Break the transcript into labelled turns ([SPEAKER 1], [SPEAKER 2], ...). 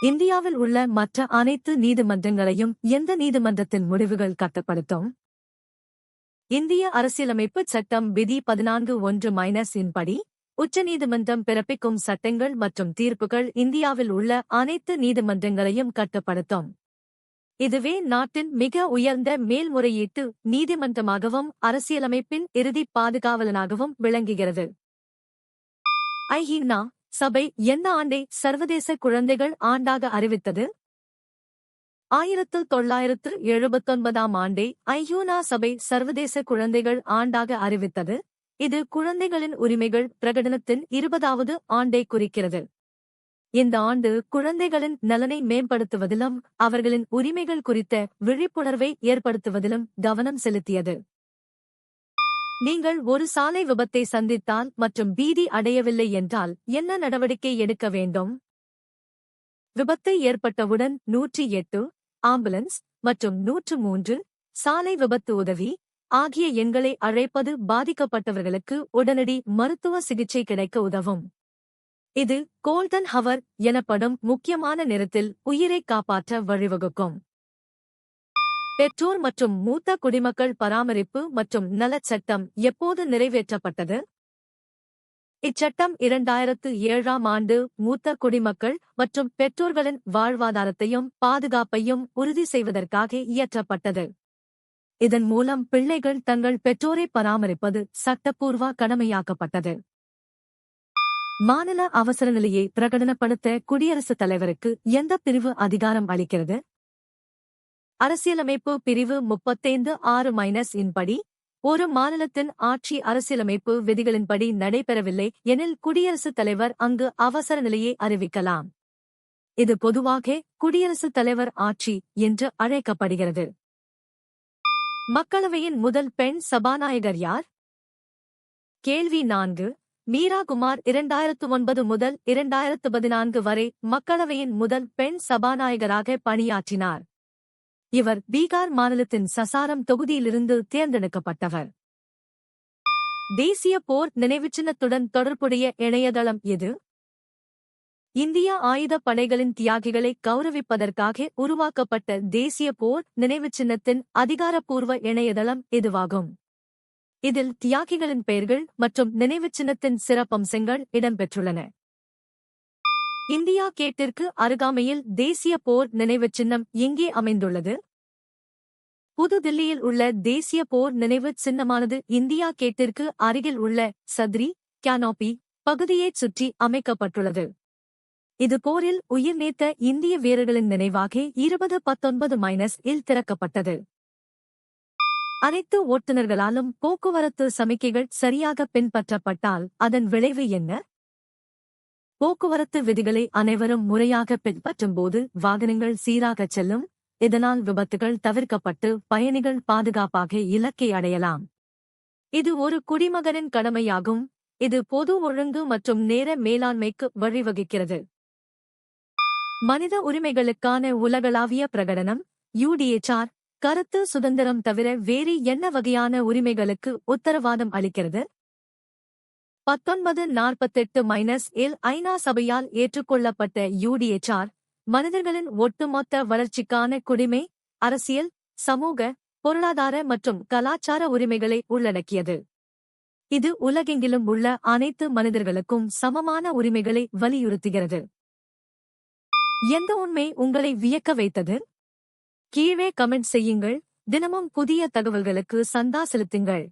[SPEAKER 1] இந்தியாவில் உள்ள மற்ற அனைத்து நீதிமன்றங்களையும் எந்த நீதிமன்றத்தின் முடிவுகள் கட்டுப்படுத்தும்? இந்திய அரசியலமைப்பு சட்டம் விதி 14(1) படி உச்சநீதிமன்றம் பிறப்பிக்கும் சட்டங்கள் மற்றும் தீர்ப்புகள் இந்தியாவில் உள்ள அனைத்து நீதிமன்றங்களையும் கட்டுப்படுத்தும். இதுவே நாட்டின் மிக உயர்ந்த மேல்முறையீட்டு நீதிமன்றமாகவும் அரசியலமைப்பின் இறுதி பாதுகாவலனாகவும் விளங்குகிறது. ஐநா சபை எந்த ஆண்டை சர்வதேச குழந்தைகள் ஆண்டாக அறிவித்தது? 1979 ஆண்டை ஐநா சபை சர்வதேச குழந்தைகள் ஆண்டாக அறிவித்தது. இது குழந்தைகளின் உரிமைகள் பிரகடனத்தின் 20வது ஆண்டை குறிக்கிறது. இந்த ஆண்டு குழந்தைகளின் நலனை மேம்படுத்துவதிலும் அவர்களின் உரிமைகள் குறித்த விழிப்புணர்வை ஏற்படுத்துவதிலும் கவனம் செலுத்தியது. நீங்கள் ஒரு சாலை விபத்தை சந்தித்தால் மற்றும் பீதி அடையவில்லை என்றால் என்ன நடவடிக்கை எடுக்க வேண்டும்? விபத்து ஏற்பட்டவுடன் 108, ஆம்புலன்ஸ் மற்றும் 103, சாலை விபத்து உதவி ஆகிய எண்களை அழைப்பது பாதிக்கப்பட்டவர்களுக்கு உடனடி மருத்துவ சிகிச்சை கிடைக்க உதவும். இது கோல்டன் ஹவர் எனப்படும் முக்கியமான நேரத்தில் உயிரைக் காப்பாற்ற வழிவகுக்கும். பெற்றோர் மற்றும் மூத்த குடிமக்கள் பராமரிப்பு மற்றும் நலச் சட்டம் எப்போது நிறைவேற்றப்பட்டது? இச்சட்டம் 2007ஆம் ஆண்டு மூத்த குடிமக்கள் மற்றும் பெற்றோர்களின் வாழ்வாதாரத்தையும் பாதுகாப்பையும் உறுதி செய்வதற்காக இயற்றப்பட்டது. இதன் மூலம் பிள்ளைகள் தங்கள் பெற்றோரை பராமரிப்பது சட்டப்பூர்வ கடமையாக்கப்பட்டது. மாநில அவசரநிலையை பிரகடனப்படுத்த குடியரசுத் தலைவருக்கு எந்த பிரிவு அதிகாரம் அளிக்கிறது? அரசியலமைப்பு பிரிவு 35(6) படி ஒரு மாநிலத்தின் ஆட்சி அரசியலமைப்பு விதிகளின்படி நடைபெறவில்லை எனில் குடியரசுத் தலைவர் அங்கு அவசர நிலையை அறிவிக்கலாம். இது பொதுவாக குடியரசுத் தலைவர் ஆட்சி என்று அழைக்கப்படுகிறது. மக்களவையின் முதல் பெண் சபாநாயகர் யார்? கேள்வி 4. மீரா குமார் 2009 முதல் 2014 வரை மக்களவையின் முதல் பெண் சபாநாயகராக பணியாற்றினார். இவர் பீகார் மாநிலத்தின் சசாரம் தொகுதியிலிருந்து தேர்ந்தெடுக்கப்பட்டவர். தேசிய போர் நினைவுச்சின்னத்துடன் தொடர்புடைய இணையதளம் எது? இந்திய ஆயுதப் படைகளின் தியாகிகளை கௌரவிப்பதற்காக உருவாக்கப்பட்ட தேசிய போர் நினைவுச்சின்னத்தின் அதிகாரப்பூர்வ இணையதளம் இதுவாகும். இதில் தியாகிகளின் பெயர்கள் மற்றும் நினைவுச்சின்னத்தின் சிறப்பம்சங்கள் இடம்பெற்றுள்ளன. இந்தியா கேட்டிற்கு அருகாமையில் தேசிய போர் நினைவுச் சின்னம் எங்கே அமைந்துள்ளது? புதுதில்லியில் உள்ள தேசிய போர் நினைவுச் சின்னமானது இந்தியா கேட்டிற்கு அருகில் உள்ள சத்ரி கேனோபி பகுதியைச் சுற்றி அமைக்கப்பட்டுள்ளது. இது போரில் உயிர் நீத்த இந்திய வீரர்களின் நினைவாக 2019 திறக்கப்பட்டது. அனைத்து ஓட்டுநர்களாலும் போக்குவரத்து சமிக்கைகள் சரியாக பின்பற்றப்பட்டால் அதன் விளைவு என்ன? போக்குவரத்து விதிகளை அனைவரும் முறையாக பின்பற்றும்போது வாகனங்கள் சீராகச் செல்லும். இதனால் விபத்துகள் தவிர்க்கப்பட்டு பயணிகள் பாதுகாப்பாக இலக்கை அடையலாம். இது ஒரு குடிமகனின் கடமையாகும். இது பொது ஒழுங்கு மற்றும் நேர மேலாண்மைக்கு வழிவகுக்கிறது. மனித உரிமைகளுக்கான உலகளாவிய பிரகடனம் UDHR கருத்து சுதந்திரம் தவிர வேறு என்ன வகையான உரிமைகளுக்கு உத்தரவாதம் அளிக்கிறது? 1948 ஐநா சபையால் ஏற்றுக்கொள்ளப்பட்ட UDHR மனிதர்களின் ஒட்டுமொத்த வளர்ச்சிக்கான குடிமை, அரசியல், சமூக, பொருளாதார மற்றும் கலாச்சார உரிமைகளை உள்ளடக்கியது. இது உலகெங்கிலும் உள்ள அனைத்து மனிதர்களுக்கும் சமமான உரிமைகளை வலியுறுத்துகிறது. எந்த உண்மை உங்களை வியக்க வைத்தது? கீழே கமெண்ட் செய்யுங்கள். தினமும் புதிய தகவல்களுக்கு சந்தா செலுத்துங்கள்.